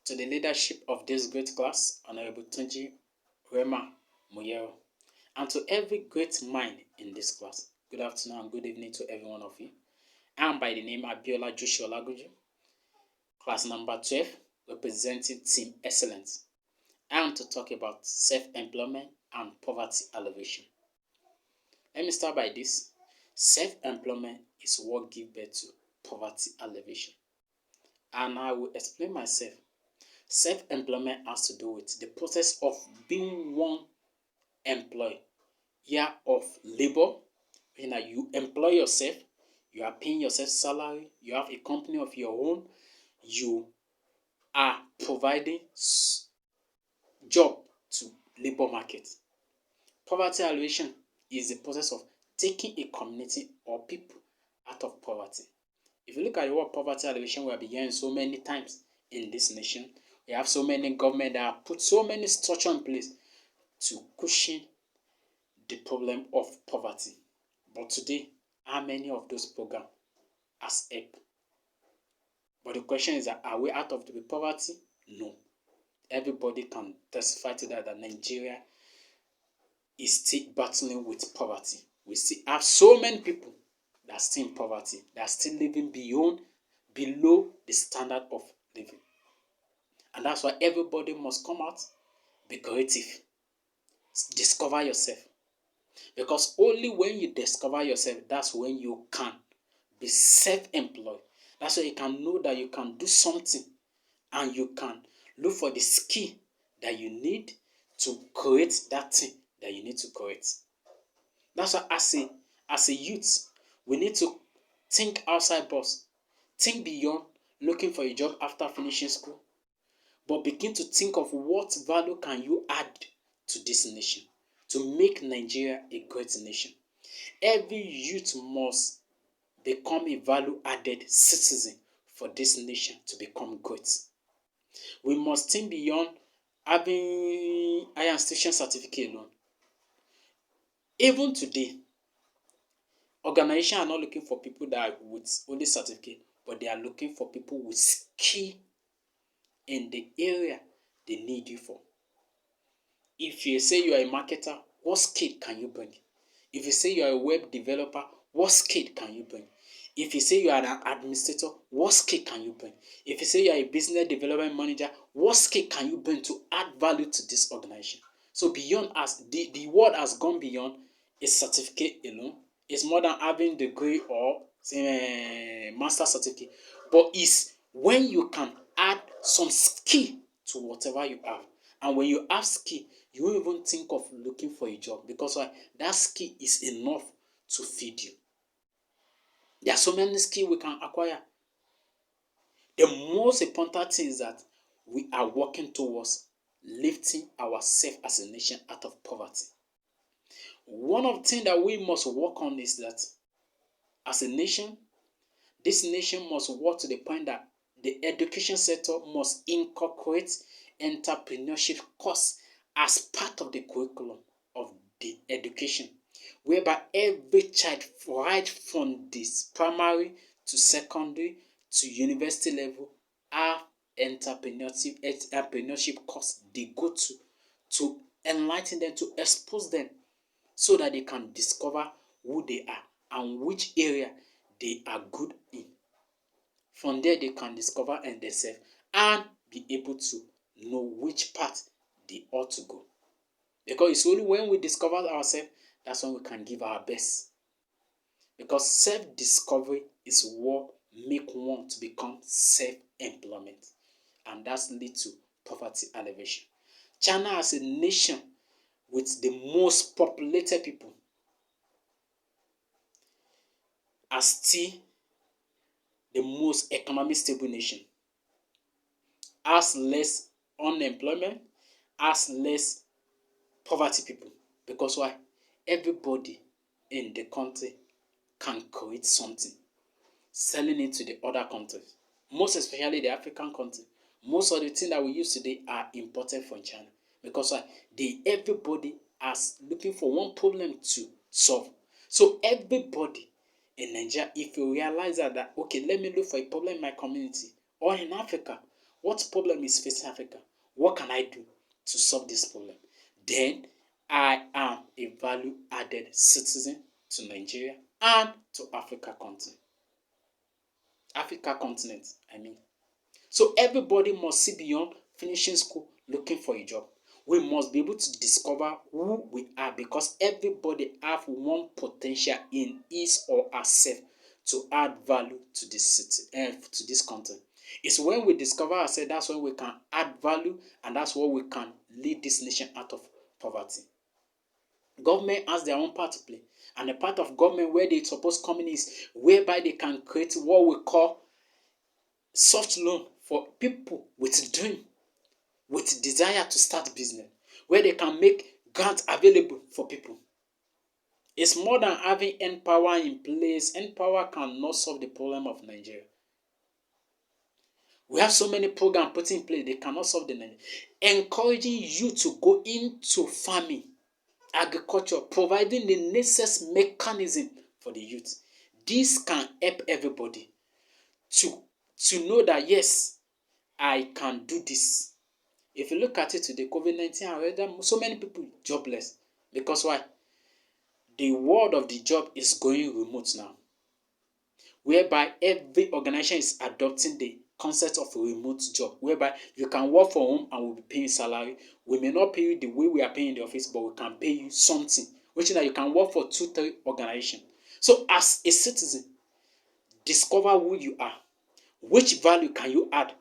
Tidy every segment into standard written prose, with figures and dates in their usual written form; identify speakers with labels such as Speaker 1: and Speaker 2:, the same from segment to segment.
Speaker 1: to the leadership of this great class, Honorable Tunji Rema Muyero, and to every great mind in this class. Good afternoon and good evening to every one of you. I am by the name Abiola Joshua Laguju, class number 12, representing Team Excellence. I am to talk about self-employment and poverty alleviation. Let me start by this. Self-employment is what gives birth to poverty alleviation. And I will explain myself. Self-employment has to do with the process of being one employee of labor. You employ yourself, you are paying yourself salary, you have a company of your own, you are providing job to labor market. Poverty alleviation is the process of taking a community or people out of poverty. If you look at the word poverty alleviation, we have been hearing so many times in this nation. We have so many government that have put so many structure in place to cushion the problem of poverty. But today, how many of those programs has helped? But the question is that are we out of the poverty? No. Everybody can testify to that Nigeria is still battling with poverty. We still have so many people that are still in poverty, that are still living below the standard of living. And that's why everybody must come out, be creative, discover yourself. Because only when you discover yourself, that's when you can be self-employed. That's why you can know that you can do something and you can look for the skill that you need to create that thing that you need to create. That's why as a youth, we need to think outside box. Think beyond looking for a job after finishing school. But begin to think of what value can you add to this nation to make Nigeria a great nation. Every youth must become a value-added citizen for this nation to become great. We must think beyond having higher institution certificate alone. Even today, organizations are not looking for people that are with only certificate, but they are looking for people with skill in the area they need you for. If you say you are a marketer, what skill can you bring? If you say you are a web developer, what skill can you bring? If you say you are an administrator, what skill can you bring? If you say you are a business development manager, what skill can you bring to add value to this organization? So beyond us, the world has gone beyond a certificate alone. It's more than having degree or master certificate. But it's when you can add some skill to whatever you have. And when you have skill, you won't even think of looking for a job because that skill is enough to feed you. There are so many skills we can acquire. The most important thing is that we are working towards lifting ourselves as a nation out of poverty. One of the things that we must work on is that as a nation, this nation must work to the point that the education sector must incorporate entrepreneurship course as part of the curriculum of the education, whereby every child right from this primary to secondary to university level have entrepreneurship course they go to enlighten them, to expose them so that they can discover who they are and which area they are good in. From there, they can discover themselves and be able to know which path they ought to go. Because it's only when we discover ourselves, that's when we can give our best. Because self-discovery is what makes one to become self-employment. And that leads to poverty alleviation. China as a nation with the most populated people are still the most economically stable nation, has less unemployment, has less poverty people. Because why? Everybody in the country can create something, selling it to the other countries, most especially the African country. Most of the things that we use today are imported from China. Because why? Everybody is looking for one problem to solve. So everybody in Nigeria, if you realize that, okay, let me look for a problem in my community or in Africa, What problem is facing Africa? What can I do to solve this problem? Then I am a value-added citizen to Nigeria and to Africa continent. Africa continent, I mean. So everybody must see beyond finishing school looking for a job. We must be able to discover who we are because everybody have one potential in his or herself to add value to this city and to this content. It's when we discover ourselves, that's when we can add value, and that's when we can lead this nation out of poverty. Government has their own part to play, and a part of government where they suppose come in is whereby they can create what we call soft loan for people with dream, with desire to start business, where they can make grants available for people. It's more than having N power in place. N power cannot solve the problem of Nigeria. We have so many programs put in place, they cannot solve the Nigeria. Encouraging you to go into farming, agriculture, providing the necessary mechanism for the youth. This can help everybody to know that yes, I can do this. If you look at it today, COVID-19, so many people jobless. Because why? The world of the job is going remote now, whereby every organization is adopting the concept of a remote job, whereby you can work from home and we'll be paying salary. We may not pay you the way we are paying in the office, but we can pay you something, which is that you can work for 2-3 organizations. So as a citizen, discover who you are. Which value can you add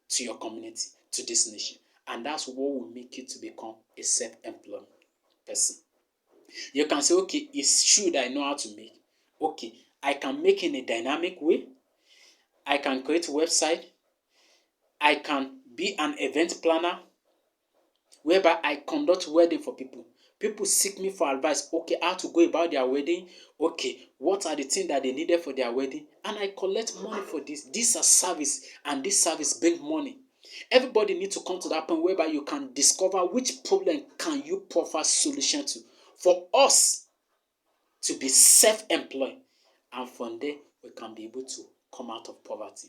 Speaker 1: to your community, to this nation? And that's what will make you to become a self-employed person. You can say, okay, it's true that I know how to make. Okay, I can make in a dynamic way. I can create a website. I can be an event planner whereby I conduct wedding for people. People seek me for advice. Okay, how to go about their wedding. Okay, what are the things that they needed for their wedding? And I collect money for this. This is a service, and this service brings money. Everybody needs to come to that point whereby you can discover which problem can you provide solution to. For us to be self-employed, and from there we can be able to come out of poverty.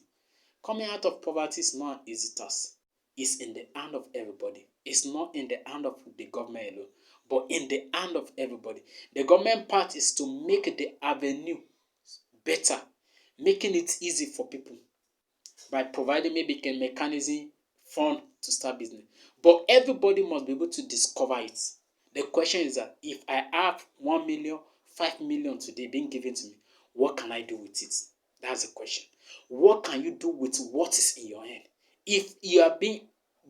Speaker 1: Coming out of poverty is not an easy task. It's in the hand of everybody. It's not in the hand of the government alone, but in the hand of everybody. The government part is to make the avenue better, making it easy for people by providing maybe a mechanism fund to start business. But everybody must be able to discover it. The question is that if I have 1 million, 5 million today being given to me, what can I do with it? That's the question. What can you do with what is in your hand? If you are being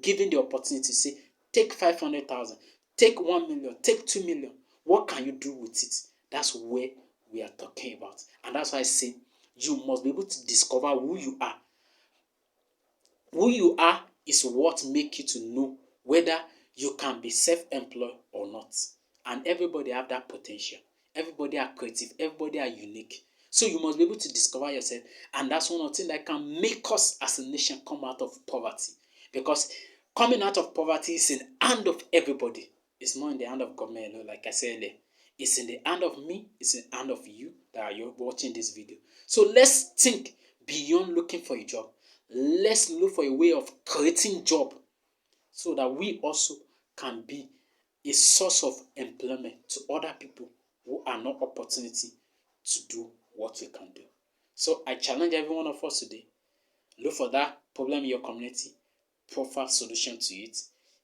Speaker 1: given the opportunity to say, take 500,000, take 1 million, take 2 million, what can you do with it? That's where we are talking about. And that's why I say you must be able to discover who you are. Who you are is what makes you to know whether you can be self-employed or not. And everybody have that potential. Everybody are creative. Everybody are unique. So you must be able to discover yourself. And that's one of the things that can make us as a nation come out of poverty. Because coming out of poverty is in the hand of everybody. It's not in the hand of government alone, like I said earlier. It's in the hand of me. It's in the hand of you that are watching this video. So let's think beyond looking for a job. Let's look for a way of creating job so that we also can be a source of employment to other people who are not opportunity to do what we can do. So I challenge every one of us today. Look for that problem in your community, provide solution to it.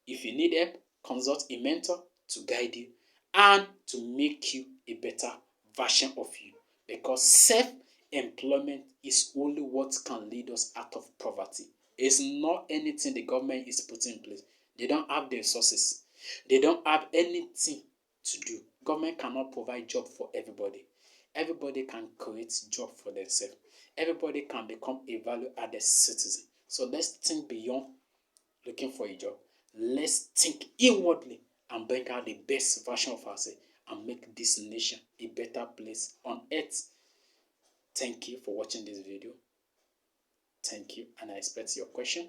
Speaker 1: If you need help, consult a mentor to guide you and to make you a better version of you. Because self-employment is only what can lead us out of poverty. It's not anything the government is putting in place. They don't have the resources. They don't have anything to do. Government cannot provide job for everybody. Everybody can create job for themselves. Everybody can become a value-added citizen. So let's think beyond looking for a job. Let's think inwardly and bring out the best version of ourselves and make this nation a better place on earth. Thank you for watching this video. Thank you, and I expect your question.